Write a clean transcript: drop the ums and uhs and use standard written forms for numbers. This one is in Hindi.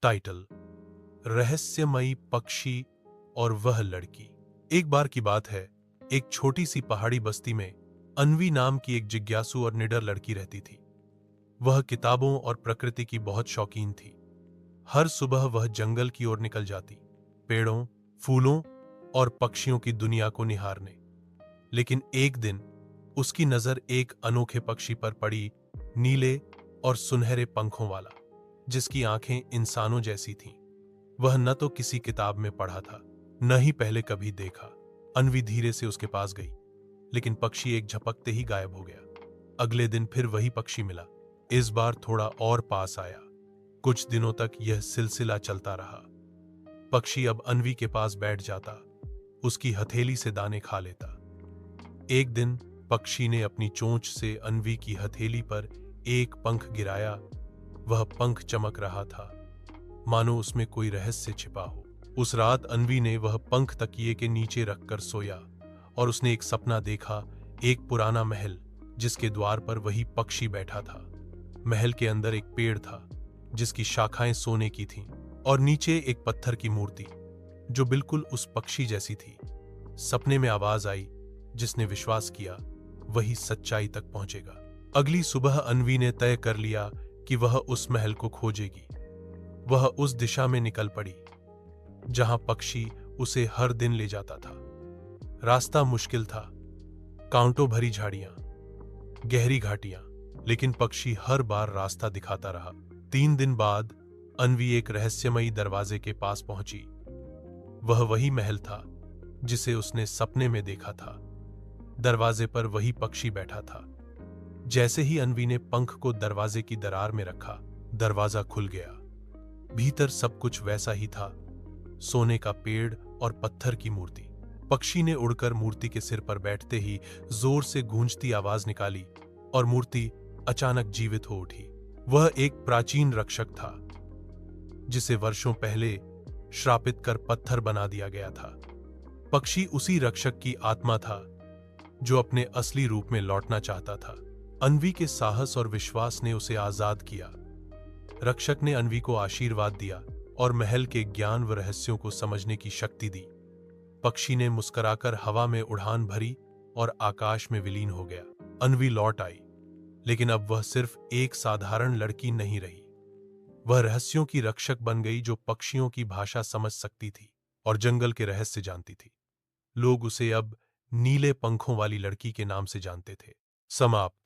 टाइटल: रहस्यमयी पक्षी और वह लड़की। एक बार की बात है, एक छोटी सी पहाड़ी बस्ती में अन्वी नाम की एक जिज्ञासु और निडर लड़की रहती थी। वह किताबों और प्रकृति की बहुत शौकीन थी। हर सुबह वह जंगल की ओर निकल जाती, पेड़ों, फूलों और पक्षियों की दुनिया को निहारने। लेकिन एक दिन उसकी नजर एक अनोखे पक्षी पर पड़ी, नीले और सुनहरे पंखों वाला, जिसकी आंखें इंसानों जैसी थीं। वह न तो किसी किताब में पढ़ा था, न ही पहले कभी देखा। अन्वी धीरे से उसके पास गई, लेकिन पक्षी एक झपकते ही गायब हो गया। अगले दिन फिर वही पक्षी मिला, इस बार थोड़ा और पास आया। कुछ दिनों तक यह सिलसिला चलता रहा। पक्षी अब अन्वी के पास बैठ जाता, उसकी हथेली से दाने खा लेता। एक दिन पक्षी ने अपनी चोंच से अन्वी की हथेली पर एक पंख गिराया। वह पंख चमक रहा था, मानो उसमें कोई रहस्य छिपा हो। उस रात अन्वी ने वह पंख तकिए के नीचे रखकर सोया और उसने एक सपना देखा, एक पुराना महल जिसके द्वार पर वही पक्षी बैठा था। महल के अंदर एक पेड़ था जिसकी शाखाएं सोने की थीं और नीचे एक पत्थर की मूर्ति जो बिल्कुल उस पक्षी जैसी थी। सपने में आवाज आई, जिसने विश्वास किया वही सच्चाई तक पहुंचेगा। अगली सुबह अन्वी ने तय कर लिया कि वह उस महल को खोजेगी। वह उस दिशा में निकल पड़ी जहां पक्षी उसे हर दिन ले जाता था। रास्ता मुश्किल था, कांटों भरी झाड़ियां, गहरी घाटियां, लेकिन पक्षी हर बार रास्ता दिखाता रहा। 3 दिन बाद अन्वी एक रहस्यमयी दरवाजे के पास पहुंची। वह वही महल था जिसे उसने सपने में देखा था। दरवाजे पर वही पक्षी बैठा था। जैसे ही अन्वी ने पंख को दरवाजे की दरार में रखा, दरवाजा खुल गया। भीतर सब कुछ वैसा ही था, सोने का पेड़ और पत्थर की मूर्ति। पक्षी ने उड़कर मूर्ति के सिर पर बैठते ही जोर से गूंजती आवाज निकाली और मूर्ति अचानक जीवित हो उठी। वह एक प्राचीन रक्षक था जिसे वर्षों पहले श्रापित कर पत्थर बना दिया गया था। पक्षी उसी रक्षक की आत्मा था जो अपने असली रूप में लौटना चाहता था। अन्वी के साहस और विश्वास ने उसे आजाद किया। रक्षक ने अन्वी को आशीर्वाद दिया और महल के ज्ञान व रहस्यों को समझने की शक्ति दी। पक्षी ने मुस्कुराकर हवा में उड़ान भरी और आकाश में विलीन हो गया। अन्वी लौट आई, लेकिन अब वह सिर्फ एक साधारण लड़की नहीं रही। वह रहस्यों की रक्षक बन गई जो पक्षियों की भाषा समझ सकती थी और जंगल के रहस्य जानती थी। लोग उसे अब नीले पंखों वाली लड़की के नाम से जानते थे। समाप्त।